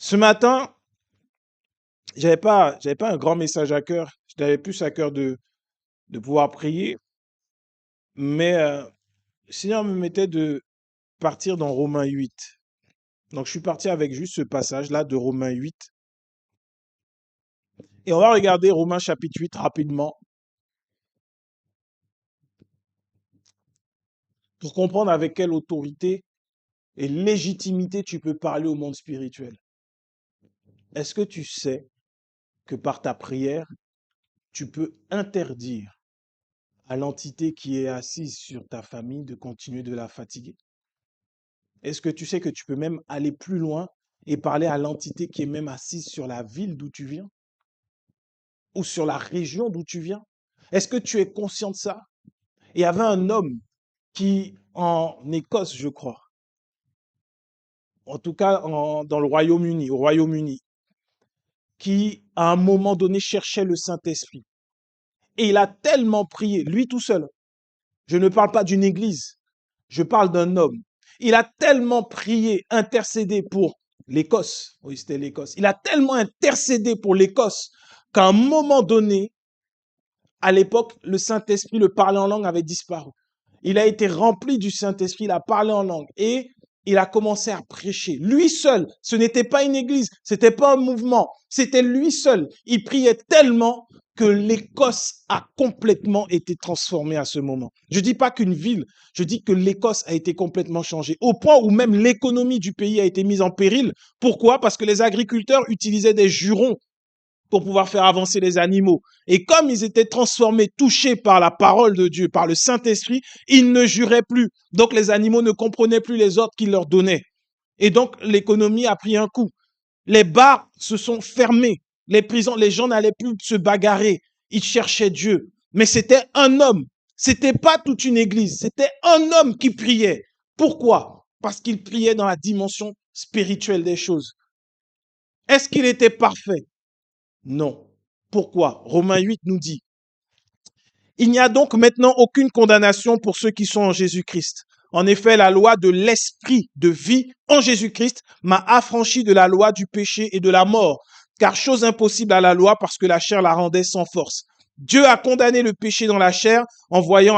Ce matin, j'avais pas un grand message à cœur. J'avais plus à cœur de pouvoir prier, mais le Seigneur me mettait de partir dans Romains 8. Donc, je suis parti avec juste ce passage-là de Romains 8. Et on va regarder Romains chapitre 8 rapidement pour comprendre avec quelle autorité et légitimité tu peux parler au monde spirituel. Est-ce que tu sais que par ta prière, tu peux interdire à l'entité qui est assise sur ta famille de continuer de la fatiguer? Est-ce que tu sais que tu peux même aller plus loin et parler à l'entité qui est même assise sur la ville d'où tu viens ou sur la région d'où tu viens? Est-ce que tu es conscient de ça? Il y avait un homme qui, en Écosse, je crois, en tout cas dans le Royaume-Uni, au Royaume-Uni, qui à un moment donné cherchait le Saint-Esprit. Et il a tellement prié, lui tout seul. Je ne parle pas d'une église, je parle d'un homme. Il a tellement prié, intercédé pour l'Écosse. Oui, c'était l'Écosse. Il a tellement intercédé pour l'Écosse qu'à un moment donné, à l'époque, le Saint-Esprit, le parler en langue avait disparu. Il a été rempli du Saint-Esprit, il a parlé en langue et il a commencé à prêcher. Lui seul, ce n'était pas une église, c'était pas un mouvement, c'était lui seul. Il priait tellement que l'Écosse a complètement été transformée à ce moment. Je dis pas qu'une ville, je dis que l'Écosse a été complètement changée, au point où même l'économie du pays a été mise en péril. Pourquoi? Parce que les agriculteurs utilisaient des jurons pour pouvoir faire avancer les animaux. Et comme ils étaient transformés, touchés par la parole de Dieu, par le Saint-Esprit, ils ne juraient plus. Donc les animaux ne comprenaient plus les ordres qu'il leur donnait. Et donc l'économie a pris un coup. Les bars se sont fermés. Les prisons, les gens n'allaient plus se bagarrer. Ils cherchaient Dieu. Mais c'était un homme. C'était pas toute une église. C'était un homme qui priait. Pourquoi? Parce qu'il priait dans la dimension spirituelle des choses. Est-ce qu'il était parfait? Non. Pourquoi? Romains 8 nous dit, il n'y a donc maintenant aucune condamnation pour ceux qui sont en Jésus-Christ. En effet, la loi de l'esprit de vie en Jésus-Christ m'a affranchi de la loi du péché et de la mort, car chose impossible à la loi parce que la chair la rendait sans force. Dieu a condamné le péché dans la chair en envoyant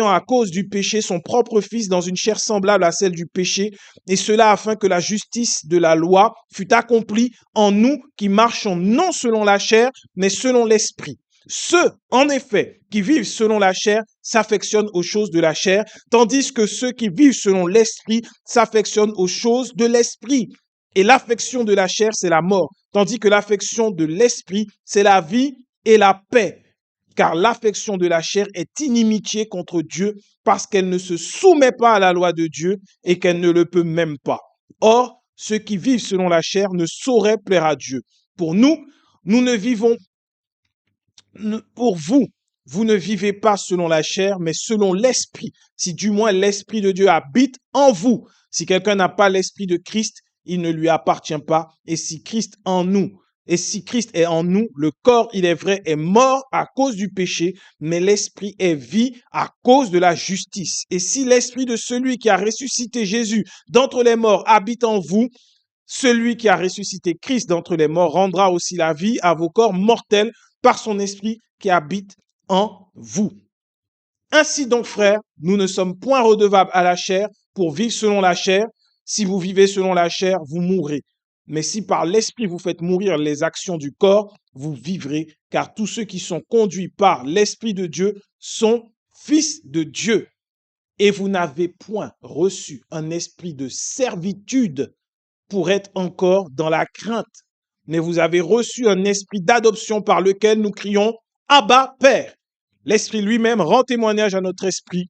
à cause du péché son propre fils dans une chair semblable à celle du péché, et cela afin que la justice de la loi fût accomplie en nous qui marchons non selon la chair, mais selon l'esprit. Ceux, en effet, qui vivent selon la chair s'affectionnent aux choses de la chair, tandis que ceux qui vivent selon l'esprit s'affectionnent aux choses de l'esprit. Et l'affection de la chair, c'est la mort, tandis que l'affection de l'esprit, c'est la vie et la paix. Car l'affection de la chair est inimitié contre Dieu parce qu'elle ne se soumet pas à la loi de Dieu et qu'elle ne le peut même pas. Or, ceux qui vivent selon la chair ne sauraient plaire à Dieu. Pour nous, nous ne vivons pour vous, vous ne vivez pas selon la chair, mais selon l'esprit. Si du moins l'esprit de Dieu habite en vous. Si quelqu'un n'a pas l'esprit de Christ, il ne lui appartient pas. Et si Christ est en nous, le corps, il est vrai, est mort à cause du péché, mais l'esprit est vie à cause de la justice. Et si l'esprit de celui qui a ressuscité Jésus d'entre les morts habite en vous, celui qui a ressuscité Christ d'entre les morts rendra aussi la vie à vos corps mortels par son esprit qui habite en vous. Ainsi donc, frères, nous ne sommes point redevables à la chair pour vivre selon la chair. Si vous vivez selon la chair, vous mourrez. Mais si par l'esprit vous faites mourir les actions du corps, vous vivrez, car tous ceux qui sont conduits par l'esprit de Dieu sont fils de Dieu. Et vous n'avez point reçu un esprit de servitude pour être encore dans la crainte, mais vous avez reçu un esprit d'adoption par lequel nous crions Abba, Père. L'Esprit lui-même rend témoignage à notre esprit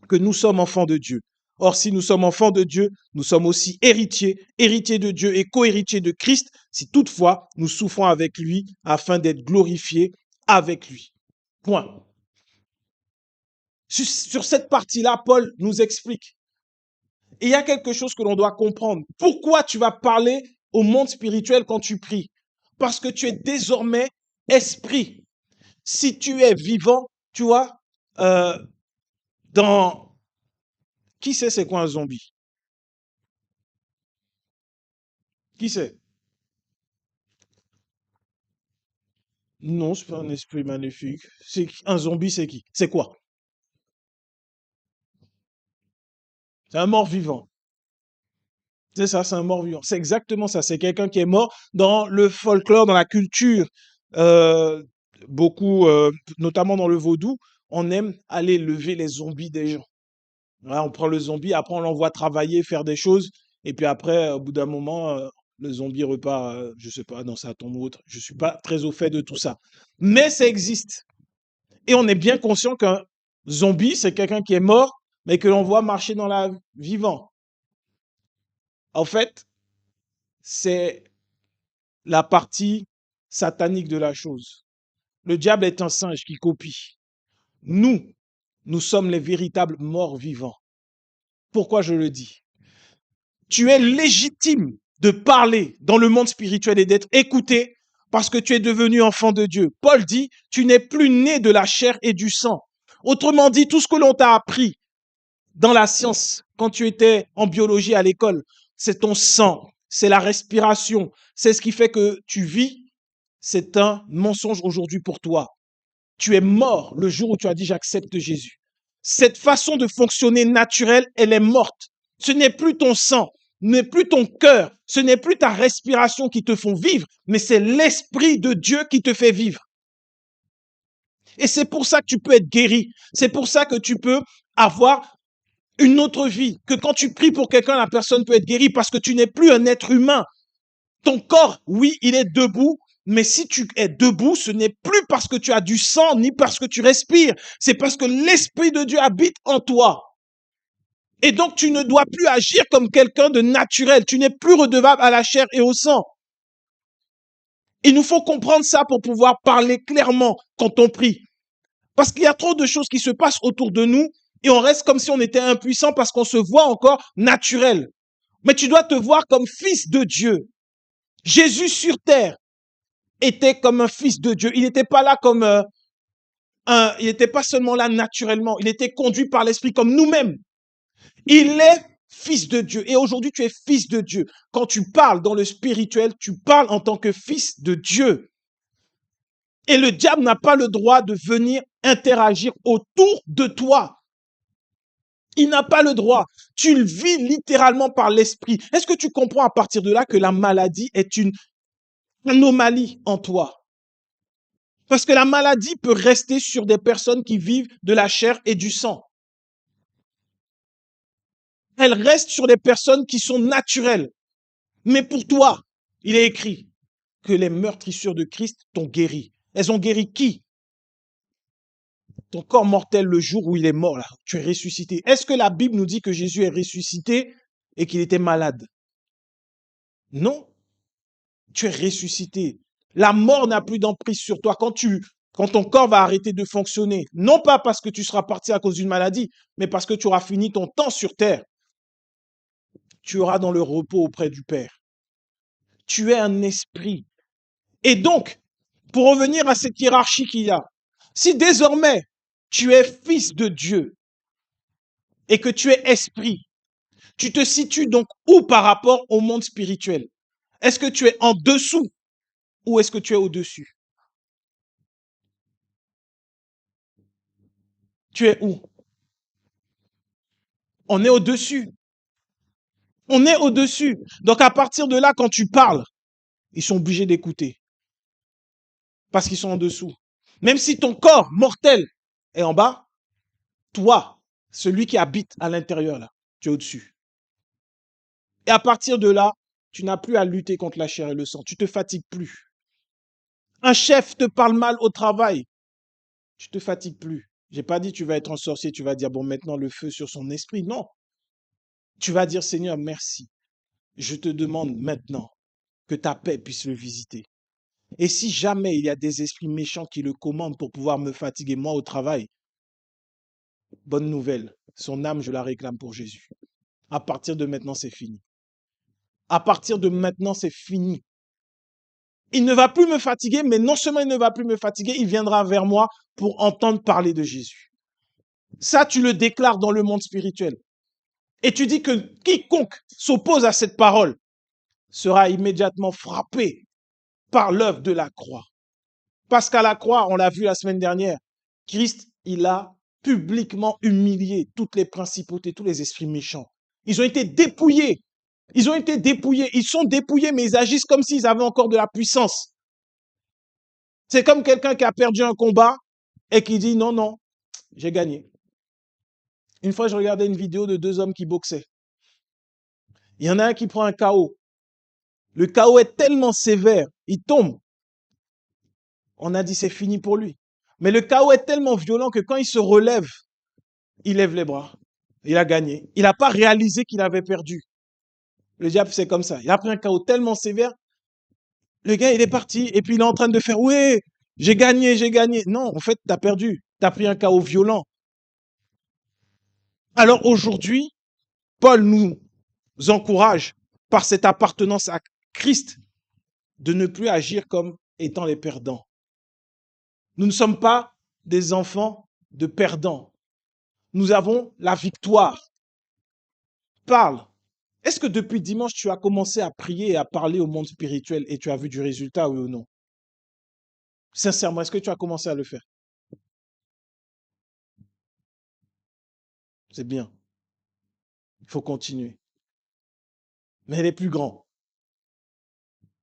que nous sommes enfants de Dieu. Or, si nous sommes enfants de Dieu, nous sommes aussi héritiers, héritiers de Dieu et co-héritiers de Christ, si toutefois nous souffrons avec lui afin d'être glorifiés avec lui. Point. Sur cette partie-là, Paul nous explique. Et il y a quelque chose que l'on doit comprendre. Pourquoi tu vas parler au monde spirituel quand tu pries? Parce que tu es désormais esprit. Si tu es vivant, tu vois, euh, dans... Qui sait c'est quoi un zombie? Qui c'est? Non, c'est pas un esprit maléfique. Un zombie, c'est qui? C'est quoi? C'est un mort-vivant. C'est ça, c'est un mort-vivant. C'est exactement ça. C'est quelqu'un qui est mort dans le folklore, dans la culture. euh, Beaucoup, notamment dans le vaudou, on aime aller lever les zombies des gens. Ouais, on prend le zombie, après on l'envoie travailler, faire des choses, et puis après, au bout d'un moment, le zombie repart, je sais pas, dans sa tombe ou autre. Je suis pas très au fait de tout ça. Mais ça existe. Et on est bien conscient qu'un zombie, c'est quelqu'un qui est mort, mais que l'on voit marcher dans la vivant. En fait, c'est la partie satanique de la chose. Le diable est un singe qui copie. Nous, nous sommes les véritables morts vivants. Pourquoi je le dis? Tu es légitime de parler dans le monde spirituel et d'être écouté parce que tu es devenu enfant de Dieu. Paul dit, tu n'es plus né de la chair et du sang. Autrement dit, tout ce que l'on t'a appris dans la science, quand tu étais en biologie à l'école, c'est ton sang, c'est la respiration, c'est ce qui fait que tu vis. C'est un mensonge aujourd'hui pour toi. Tu es mort le jour où tu as dit j'accepte Jésus. Cette façon de fonctionner naturelle, elle est morte. Ce n'est plus ton sang, ce n'est plus ton cœur, ce n'est plus ta respiration qui te font vivre, mais c'est l'Esprit de Dieu qui te fait vivre. Et c'est pour ça que tu peux être guéri. C'est pour ça que tu peux avoir une autre vie. Que quand tu pries pour quelqu'un, la personne peut être guérie parce que tu n'es plus un être humain. Ton corps, oui, il est debout, mais si tu es debout, ce n'est plus parce que tu as du sang ni parce que tu respires. C'est parce que l'Esprit de Dieu habite en toi. Et donc, tu ne dois plus agir comme quelqu'un de naturel. Tu n'es plus redevable à la chair et au sang. Il nous faut comprendre ça pour pouvoir parler clairement quand on prie. Parce qu'il y a trop de choses qui se passent autour de nous et on reste comme si on était impuissant parce qu'on se voit encore naturel. Mais tu dois te voir comme fils de Dieu. Jésus sur terre était comme un fils de Dieu. Il n'était pas là comme il n'était pas seulement là naturellement. Il était conduit par l'Esprit comme nous-mêmes. Il est fils de Dieu. Et aujourd'hui, tu es fils de Dieu. Quand tu parles dans le spirituel, tu parles en tant que fils de Dieu. Et le diable n'a pas le droit de venir interagir autour de toi. Il n'a pas le droit. Tu le vis littéralement par l'esprit. Est-ce que tu comprends à partir de là que la maladie est une anomalie en toi? Parce que la maladie peut rester sur des personnes qui vivent de la chair et du sang. Elle reste sur des personnes qui sont naturelles. Mais pour toi, il est écrit que les meurtrissures de Christ t'ont guéri. Elles ont guéri qui? Ton corps mortel le jour où il est mort, là. Tu es ressuscité. Est-ce que la Bible nous dit que Jésus est ressuscité et qu'il était malade? Non. Tu es ressuscité. La mort n'a plus d'emprise sur toi quand ton corps va arrêter de fonctionner. Non pas parce que tu seras parti à cause d'une maladie, mais parce que tu auras fini ton temps sur terre. Tu auras dans le repos auprès du Père. Tu es un esprit. Et donc, pour revenir à cette hiérarchie qu'il y a, si désormais tu es fils de Dieu et que tu es esprit, tu te situes donc où par rapport au monde spirituel? Est-ce que tu es en dessous ou est-ce que tu es au-dessus? Tu es où? On est au-dessus. On est au-dessus. Donc à partir de là, quand tu parles, ils sont obligés d'écouter parce qu'ils sont en dessous. Même si ton corps mortel est en bas, toi, celui qui habite à l'intérieur, là, tu es au-dessus. Et à partir de là, tu n'as plus à lutter contre la chair et le sang. Tu te fatigues plus. Un chef te parle mal au travail. Tu te fatigues plus. J'ai pas dit tu vas être un sorcier, tu vas dire bon maintenant le feu sur son esprit. Non. Tu vas dire Seigneur, merci. Je te demande maintenant que ta paix puisse le visiter. Et si jamais il y a des esprits méchants qui le commandent pour pouvoir me fatiguer moi au travail, bonne nouvelle. Son âme, je la réclame pour Jésus. À partir de maintenant, c'est fini. À partir de maintenant, c'est fini. Il ne va plus me fatiguer, mais non seulement il ne va plus me fatiguer, il viendra vers moi pour entendre parler de Jésus. Ça, tu le déclares dans le monde spirituel. Et tu dis que quiconque s'oppose à cette parole sera immédiatement frappé par l'œuvre de la croix. Parce qu'à la croix, on l'a vu la semaine dernière, Christ, il a publiquement humilié toutes les principautés, tous les esprits méchants. Ils ont été dépouillés. Ils ont été dépouillés. Ils sont dépouillés, mais ils agissent comme s'ils avaient encore de la puissance. C'est comme quelqu'un qui a perdu un combat et qui dit non, non, j'ai gagné. Une fois, je regardais une vidéo de 2 hommes qui boxaient. Il y en a un qui prend un KO. Le KO est tellement sévère, il tombe. On a dit c'est fini pour lui. Mais le KO est tellement violent que quand il se relève, il lève les bras. Il a gagné. Il n'a pas réalisé qu'il avait perdu. Le diable, c'est comme ça. Il a pris un KO tellement sévère. Le gars, il est parti. Et puis, il est en train de faire, oui, j'ai gagné, j'ai gagné. Non, en fait, tu as perdu. Tu as pris un KO violent. Alors aujourd'hui, Paul nous encourage, par cette appartenance à Christ, de ne plus agir comme étant les perdants. Nous ne sommes pas des enfants de perdants. Nous avons la victoire. Parle. Est-ce que depuis dimanche, tu as commencé à prier et à parler au monde spirituel et tu as vu du résultat, oui ou non? Sincèrement, est-ce que tu as commencé à le faire? C'est bien. Il faut continuer. Mais les plus grands,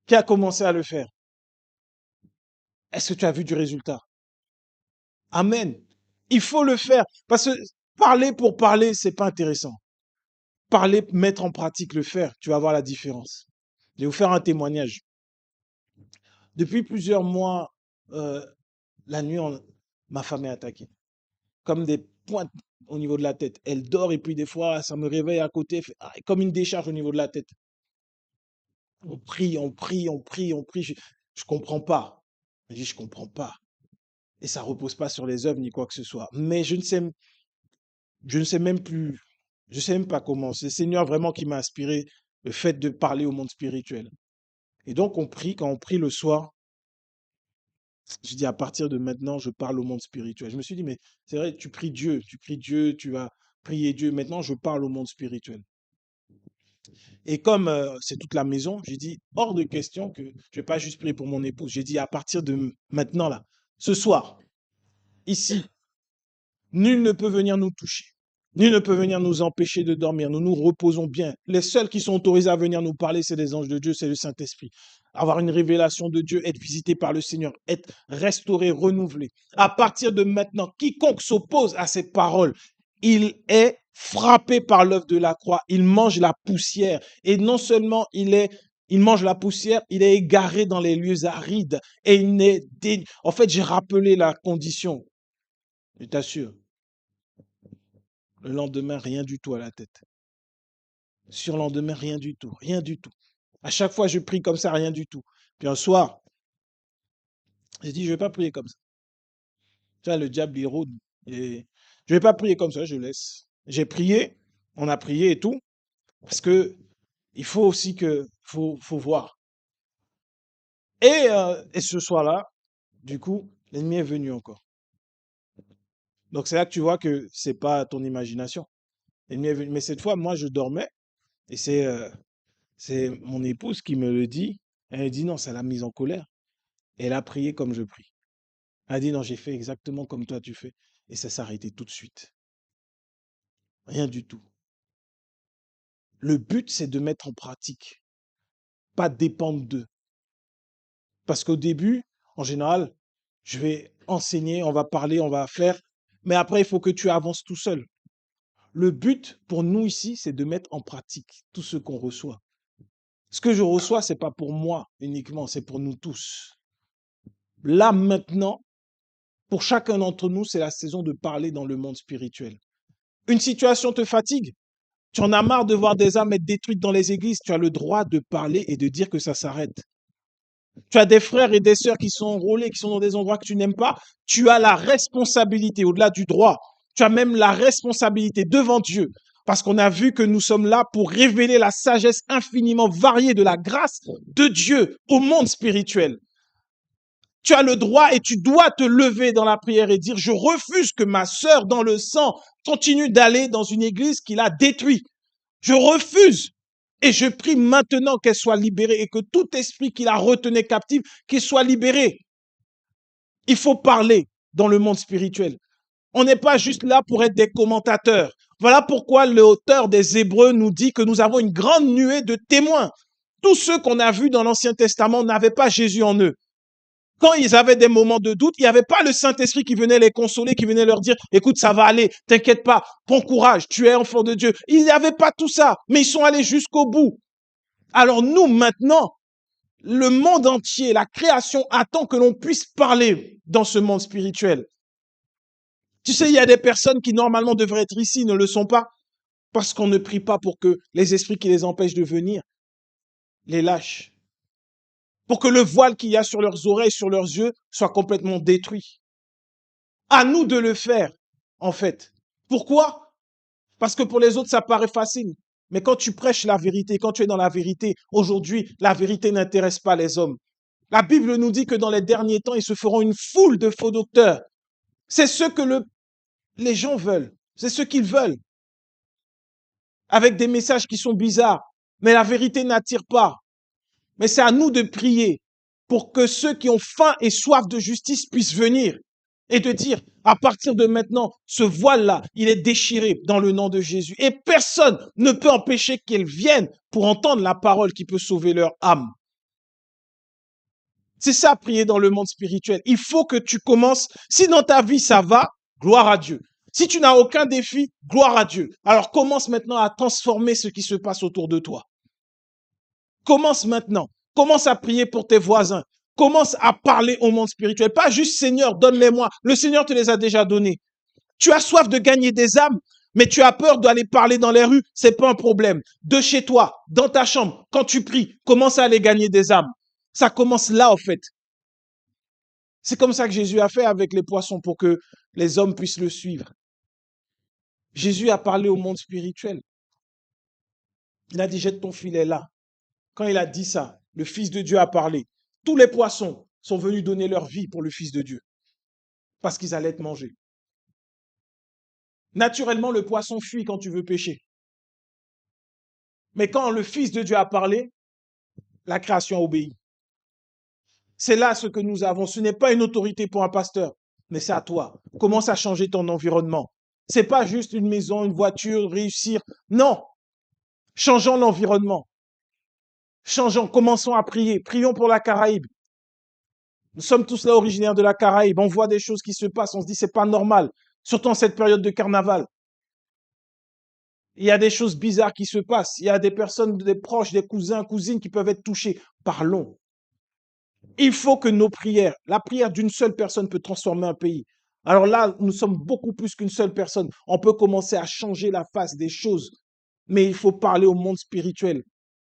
qui a commencé à le faire? Est-ce que tu as vu du résultat? Amen. Il faut le faire. Parce que parler pour parler, c'est pas intéressant. Parler, mettre en pratique, le faire, tu vas voir la différence. Je vais vous faire un témoignage. Depuis plusieurs mois, euh, la nuit, ma femme est attaquée. Comme des pointes au niveau de la tête. Elle dort et puis des fois, ça me réveille à côté, comme une décharge au niveau de la tête. On prie, on prie, on prie, on prie. Je comprends pas. Je dis, je comprends pas. Et ça repose pas sur les œuvres ni quoi que ce soit. Mais je ne sais même plus, je sais même pas comment. C'est le Seigneur vraiment qui m'a inspiré le fait de parler au monde spirituel. Et donc, on prie, quand on prie le soir, je dis à partir de maintenant, je parle au monde spirituel. Je me suis dit, mais c'est vrai, tu pries Dieu, tu vas prier Dieu. Maintenant, je parle au monde spirituel. Et comme c'est toute la maison, j'ai dit, hors de question que je vais pas juste prier pour mon épouse. J'ai dit, à partir de maintenant, là, ce soir, ici, nul ne peut venir nous toucher. Nul ne peut venir nous empêcher de dormir. Nous nous reposons bien. Les seuls qui sont autorisés à venir nous parler, c'est les anges de Dieu, c'est le Saint-Esprit. Avoir une révélation de Dieu, être visité par le Seigneur, être restauré, renouvelé. À partir de maintenant, quiconque s'oppose à cette parole, il est frappé par l'œuvre de la croix. Il mange la poussière. Et non seulement il mange la poussière, il est égaré dans les lieux arides. Et en fait, j'ai rappelé la condition. Je t'assure. Le lendemain, rien du tout à la tête. Sur le lendemain, rien du tout. Rien du tout. À chaque fois, je prie comme ça, rien du tout. Puis un soir, j'ai dit, je ne vais pas prier comme ça. Tu vois, le diable, il rôde. Et je ne vais pas prier comme ça, je laisse. J'ai prié, on a prié et tout. Parce que il faut aussi faut voir. Et ce soir-là, du coup, l'ennemi est venu encore. Donc c'est là que tu vois que c'est pas ton imagination. L'ennemi est venu. Mais cette fois, moi, je dormais. Et c'est mon épouse qui me le dit. Elle dit non, ça l'a mise en colère. Elle a prié comme je prie. Elle a dit non, j'ai fait exactement comme toi tu fais. Et ça s'est arrêté tout de suite. Rien du tout. Le but, c'est de mettre en pratique, pas dépendre d'eux. Parce qu'au début, en général, je vais enseigner, on va parler, on va faire. Mais après, il faut que tu avances tout seul. Le but pour nous ici, c'est de mettre en pratique tout ce qu'on reçoit. Ce que je reçois, c'est pas pour moi uniquement, c'est pour nous tous. Là, maintenant, pour chacun d'entre nous, c'est la saison de parler dans le monde spirituel. Une situation te fatigue. Tu en as marre de voir des âmes être détruites dans les églises. Tu as le droit de parler et de dire que ça s'arrête. Tu as des frères et des sœurs qui sont enrôlés, qui sont dans des endroits que tu n'aimes pas. Tu as la responsabilité, au-delà du droit, tu as même la responsabilité devant Dieu. Parce qu'on a vu que nous sommes là pour révéler la sagesse infiniment variée de la grâce de Dieu au monde spirituel. Tu as le droit et tu dois te lever dans la prière et dire, je refuse que ma sœur dans le sang continue d'aller dans une église qui l'a détruit. Je refuse. Et je prie maintenant qu'elle soit libérée et que tout esprit qui la retenait captive, qu'il soit libéré. Il faut parler dans le monde spirituel. On n'est pas juste là pour être des commentateurs. Voilà pourquoi l'auteur des Hébreux nous dit que nous avons une grande nuée de témoins. Tous ceux qu'on a vus dans l'Ancien Testament n'avaient pas Jésus en eux. Quand ils avaient des moments de doute, il n'y avait pas le Saint-Esprit qui venait les consoler, qui venait leur dire, écoute, ça va aller, t'inquiète pas, prends courage, tu es enfant de Dieu. Il n'y avait pas tout ça, mais ils sont allés jusqu'au bout. Alors nous, maintenant, le monde entier, la création attend que l'on puisse parler dans ce monde spirituel. Tu sais, il y a des personnes qui normalement devraient être ici, ne le sont pas, parce qu'on ne prie pas pour que les esprits qui les empêchent de venir les lâchent. Pour que le voile qu'il y a sur leurs oreilles, sur leurs yeux, soit complètement détruit. À nous de le faire, en fait. Pourquoi? Parce que pour les autres, ça paraît facile. Mais quand tu prêches la vérité, quand tu es dans la vérité, aujourd'hui, la vérité n'intéresse pas les hommes. La Bible nous dit que dans les derniers temps, ils se feront une foule de faux docteurs. C'est ce que les gens veulent. C'est ce qu'ils veulent. Avec des messages qui sont bizarres. Mais la vérité n'attire pas. Mais c'est à nous de prier pour que ceux qui ont faim et soif de justice puissent venir et de dire, à partir de maintenant, ce voile-là, il est déchiré dans le nom de Jésus. Et personne ne peut empêcher qu'ils viennent pour entendre la parole qui peut sauver leur âme. C'est ça, prier dans le monde spirituel. Il faut que tu commences. Si dans ta vie, ça va, gloire à Dieu. Si tu n'as aucun défi, gloire à Dieu. Alors commence maintenant à transformer ce qui se passe autour de toi. Commence maintenant. Commence à prier pour tes voisins. Commence à parler au monde spirituel. Pas juste Seigneur, donne-les-moi. Le Seigneur te les a déjà donnés. Tu as soif de gagner des âmes, mais tu as peur d'aller parler dans les rues. C'est pas un problème. De chez toi, dans ta chambre, quand tu pries, commence à aller gagner des âmes. Ça commence là, en fait. C'est comme ça que Jésus a fait avec les poissons pour que les hommes puissent le suivre. Jésus a parlé au monde spirituel. Il a dit, jette ton filet là. Quand il a dit ça, le Fils de Dieu a parlé. Tous les poissons sont venus donner leur vie pour le Fils de Dieu, parce qu'ils allaient être mangés. Naturellement, le poisson fuit quand tu veux pêcher. Mais quand le Fils de Dieu a parlé, la création a obéi. C'est là ce que nous avons. Ce n'est pas une autorité pour un pasteur, mais c'est à toi. Commence à changer ton environnement. C'est pas juste une maison, une voiture, réussir. Non. Changeons l'environnement. Changeons, commençons à prier. Prions pour la Caraïbe. Nous sommes tous là originaires de la Caraïbe. On voit des choses qui se passent. On se dit c'est pas normal. Surtout en cette période de carnaval. Il y a des choses bizarres qui se passent. Il y a des personnes, des proches, des cousins, cousines qui peuvent être touchés. Parlons. Il faut que nos prières, la prière d'une seule personne peut transformer un pays. Alors là, nous sommes beaucoup plus qu'une seule personne. On peut commencer à changer la face des choses. Mais il faut parler au monde spirituel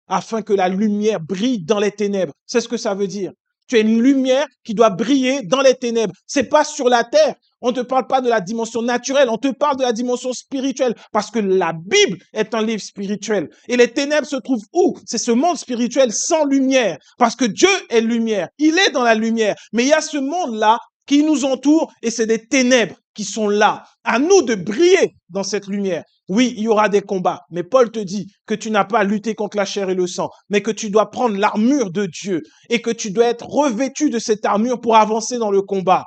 afin que la lumière brille dans les ténèbres. C'est ce que ça veut dire. Tu es une lumière qui doit briller dans les ténèbres. C'est pas sur la terre. On ne te parle pas de la dimension naturelle, on te parle de la dimension spirituelle parce que la Bible est un livre spirituel. Et les ténèbres se trouvent où? C'est ce monde spirituel sans lumière parce que Dieu est lumière. Il est dans la lumière. Mais il y a ce monde-là qui nous entoure et c'est des ténèbres qui sont là. À nous de briller dans cette lumière. Oui, il y aura des combats, mais Paul te dit que tu n'as pas à lutter contre la chair et le sang, mais que tu dois prendre l'armure de Dieu et que tu dois être revêtu de cette armure pour avancer dans le combat.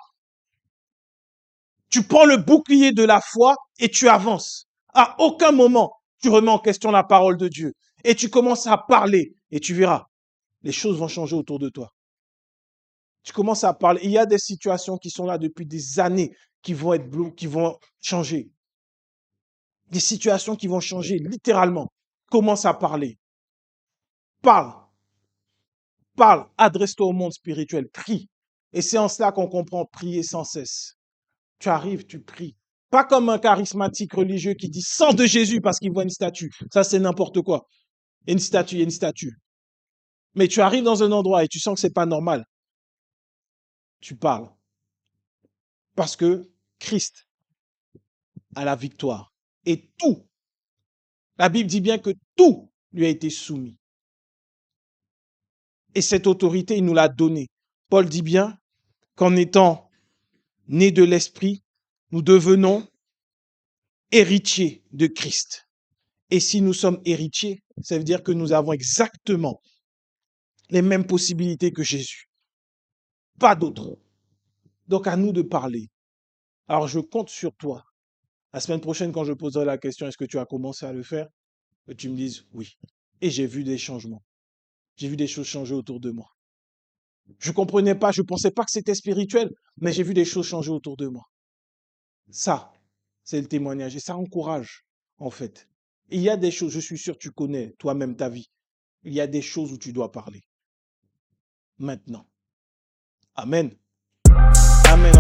Tu prends le bouclier de la foi et tu avances. À aucun moment, tu remets en question la parole de Dieu et tu commences à parler et tu verras, les choses vont changer autour de toi. Tu commences à parler. Il y a des situations qui sont là depuis des années qui vont qui vont changer. Des situations qui vont changer littéralement. Commence à parler. Parle. Parle. Adresse-toi au monde spirituel. Prie. Et c'est en cela qu'on comprend prier sans cesse. Tu arrives, tu pries. Pas comme un charismatique religieux qui dit sang de Jésus parce qu'il voit une statue. Ça, c'est n'importe quoi. Il y a une statue, il y a une statue. Mais tu arrives dans un endroit et tu sens que c'est pas normal. Tu parles. Parce que Christ a la victoire. Et tout, la Bible dit bien que tout lui a été soumis. Et cette autorité, il nous l'a donnée. Paul dit bien qu'en étant nés de l'Esprit, nous devenons héritiers de Christ. Et si nous sommes héritiers, Ça veut dire que nous avons exactement les mêmes possibilités que Jésus. Pas d'autres. Donc à nous de parler. Alors je compte sur toi. La semaine prochaine, quand je poserai la question, est-ce que tu as commencé à le faire? Que tu me dises oui. Et j'ai vu des changements. J'ai vu des choses changer autour de moi. Je ne comprenais pas, je ne pensais pas que c'était spirituel, mais j'ai vu des choses changer autour de moi. Ça, c'est le témoignage et ça encourage, en fait. Il y a des choses, je suis sûr, tu connais toi-même ta vie. Il y a des choses où tu dois parler. Maintenant. Amen. Amen.